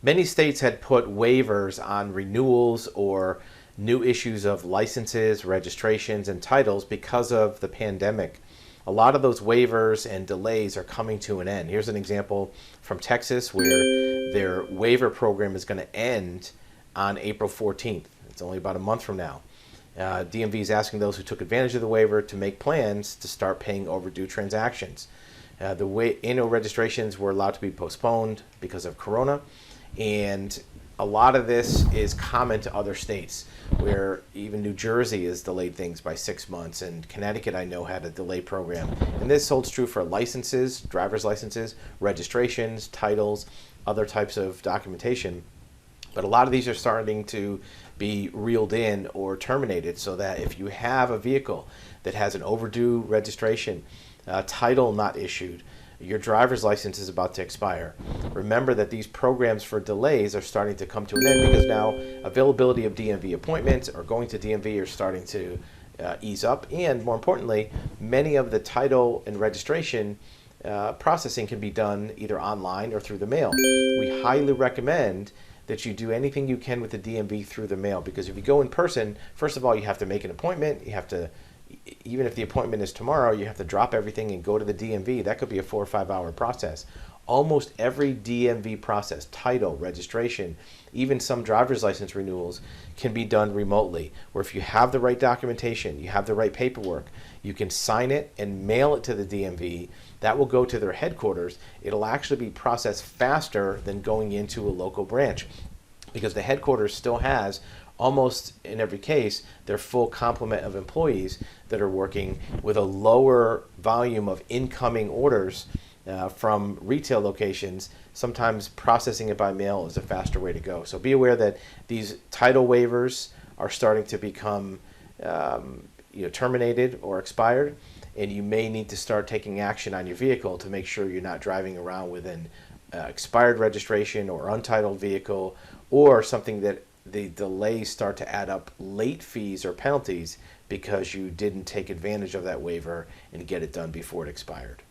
Many states had put waivers on renewals or new issues of licenses, registrations, and titles because of the pandemic. A lot of those waivers and delays are coming to an end. Here's an example from Texas where their waiver program is going to end on April 14th. It's only about a month from now. DMV is asking those who took advantage of the waiver to make plans to start paying overdue transactions. The annual registrations were allowed to be postponed because of Corona, and a lot of this is common to other states, where even New Jersey has delayed things by 6 months, and Connecticut, I know, had a delay program. And this holds true for licenses, driver's licenses, registrations, titles, other types of documentation. But a lot of these are starting to be reeled in or terminated, so that if you have a vehicle that has an overdue registration, title not issued, your driver's license is about to expire, remember that these programs for delays are starting to come to an end, because now availability of DMV appointments or going to DMV are starting to ease up. And more importantly, many of the title and registration processing can be done either online or through the mail. We highly recommend that you do anything you can with the DMV through the mail, because if you go in person, first of all, you have to make an appointment. You have to, even if the appointment is tomorrow, you have to drop everything and go to the DMV. That could be a 4 or 5 hour process. Almost every DMV process, title, registration, even some driver's license renewals, can be done remotely, where if you have the right documentation, you have the right paperwork, you can sign it and mail it to the DMV. That will go to their headquarters. It'll actually be processed faster than going into a local branch, because the headquarters still has, almost in every case, their full complement of employees that are working with a lower volume of incoming orders from retail locations. Sometimes processing it by mail is a faster way to go. So be aware that these title waivers are starting to become terminated or expired, and you may need to start taking action on your vehicle to make sure you're not driving around with an expired registration or untitled vehicle, or something that the delays start to add up late fees or penalties because you didn't take advantage of that waiver and get it done before it expired.